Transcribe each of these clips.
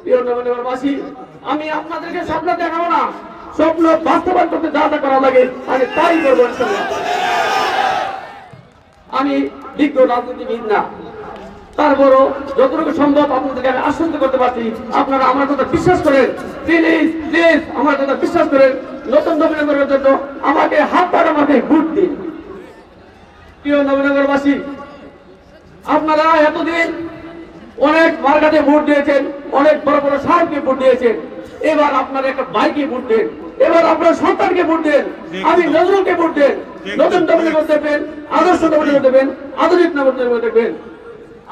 প্রিয় নবীনগরবাসী, আমি আপনাদেরকে স্বপ্ন দেখাবো না, স্বপ্ন বাস্তবায়ন করতে যা যা করা লাগে আমি তাই করবো ইনশাআল্লাহ। আমি বিজ্ঞ রাজনীতিবিদ না, তারপরও যতটুকু সম্ভব আপনাদেরকে আমি আশ্বস্ত করতে পারছি, আপনারা আমার কথা বিশ্বাস করেন। প্লিজ প্লিজ আমার কথা বিশ্বাস করেন। নতুন নবীনগরের জন্য আমাকে হাত পাকা আমাকে ভোট দিন। প্রিয় নবীনগরবাসী, আপনারা এতদিন অনেক মার্কাতে ভোট দিয়েছেন, অনেক বড় বড় সাহেবকে ভোট দিয়েছেন, এবার আপনারা একটা ভাইকে ভোট দেন, এবার আপনার সন্তানকে ভোট দেন, আমি নজরুলকে ভোট দেন। নতুন নবীনগর দেবেন, আদর্শ নবীনগর দেবেন, আধুনিক নবীনগর দেবেন।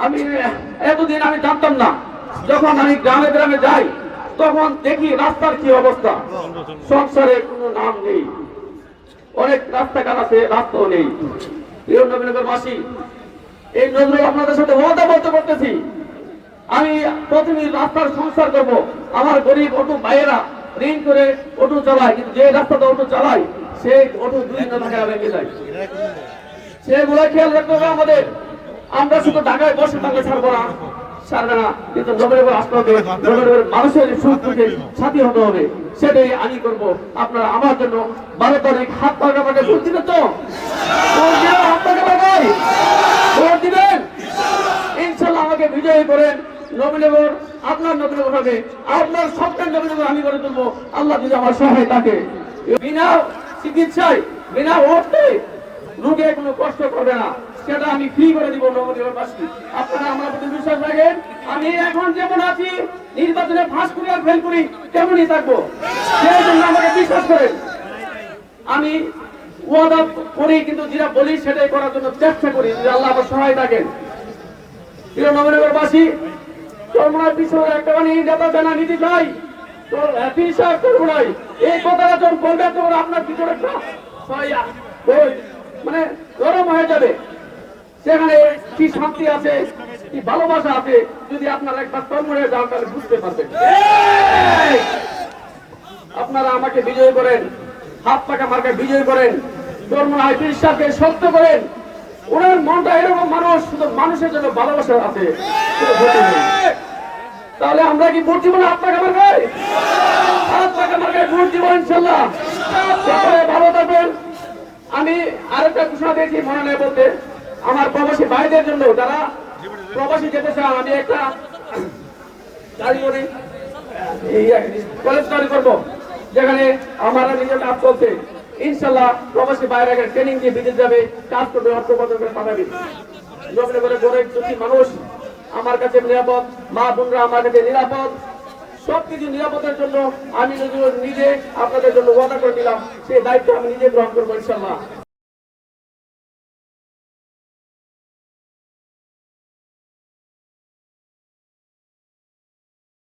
আমি এতদিন আমি জানতাম না, যখন আমি গ্রামে গ্রামে যাই তখন দেখি রাস্তার কি অবস্থা, সংসারে কোনো নাম নেই, অনেক রাস্তাঘাট আছে, রাস্তাও নেই। প্রিয় নবীনগরবাসী, এই নজরুল আপনাদের সাথে ওয়াদা বলতে করতেছি, আমি প্রথমে রাস্তার সংস্কার করব। আমার গরিব অটো ভাইয়েরা ঋণ করে অটো চালায়, কিন্তু যে রাস্তাতে অটো চালায় সেই অটো 2 দিন টাকা ভেঙে যায়, সেগুলো খেয়াল রাখতে হবে আমাদের। আমরা শুধু ঢাকায় বসে থাকলে ছাড়বো না, ছাড়বে না, কিন্তু নবীনগর আসতে হবে, নবীনগরের মানুষের সুখ দুঃখে সাথী হতে হবে, সেটাই আমি করব। আপনারা আমার জন্য 12 তারিখ হাত পাকা পাকা ভোট দিবেন তো? হাত পাকা পাকাই ভোট দিবেন ইনশাআল্লাহ। আমাকে বিজয়ী করেন। নবীনগর আপনার নবীনগর হবে, আপনার স্বপ্নের নবীনগর আমি করে তুলবো, আল্লাহ যদি আমার সহায় থাকে। বিনা চিকিৎসায়, বিনা অর্থে রোগে কোনো কষ্ট করবে না, সেটা আমি ফ্রি করে দিব নবীনগরবাসী। আপনারা আমার প্রতি বিশ্বাস রাখেন। আমি এখন যেমন আছি, নির্বাচনে ফাঁস করি আর ফেল করি তেমনই থাকবো, সেই জন্য আমাকে বিশ্বাস করেন। আমি ওয়াদা করি, কিন্তু যেটা বলি সেটাই করার জন্য চেষ্টা করি, যদি আল্লাহ আমার সহায় থাকেন। প্রিয় নবীনগরবাসী, চরমনার পিছনে একটা নেতা জানা নীতি চাই, এই কথাটা যখন বলবেন তখন আপনার ভিতরে মানে গরম হয়ে যাবে। সেখানে কি শান্তি আছে, কি ভালোবাসা আছে, যদি আপনারা একটা তন্ময়ে যান তাহলে বুঝতে পারবেন। আপনারা আমাকে বিজয় করেন, হাত পাকা মার্কায় বিজয় করেন, চরমনায় বিশ্বাসকে শক্ত করেন। ওনার মনটা এরকম, মানুষ শুধু মানুষের জন্য ভালোবাসা আছে, তাহলে আমরা কি ভোট দিব না? হাত পাকা মার্কায়, হাত পাকা মার্কায় ভোট দিব ইনশাআল্লাহ। ভালো থাকবেন। আমি আরেকটা ঘোষণা দিয়েছি, মনে নেই বলতে, আমার প্রবাসী ভাইদের জন্য যারা প্রবাসী যেতে চান, আমি একটা কলেজ তৈরি করবো, যেখানে আমার নিজের কাজ চলছে। ইনশাআল্লাহ প্রবাসী বাইরে ট্রেনিং দিয়ে বিদেশ যাবে, কাজ করবে, অর্থ উপার্জন করে পাঠাবে। নবীনগরে গরিব দুঃখী মানুষ আমার কাছে নিরাপদ, মা বোনরা আমার কাছে নিরাপদ। সবকিছু নিরাপদের জন্য আমি নিজে আপনাদের জন্য ওয়াদা করে দিলাম, সেই দায়িত্ব আমি নিজে গ্রহণ করবো ইনশাআল্লাহ।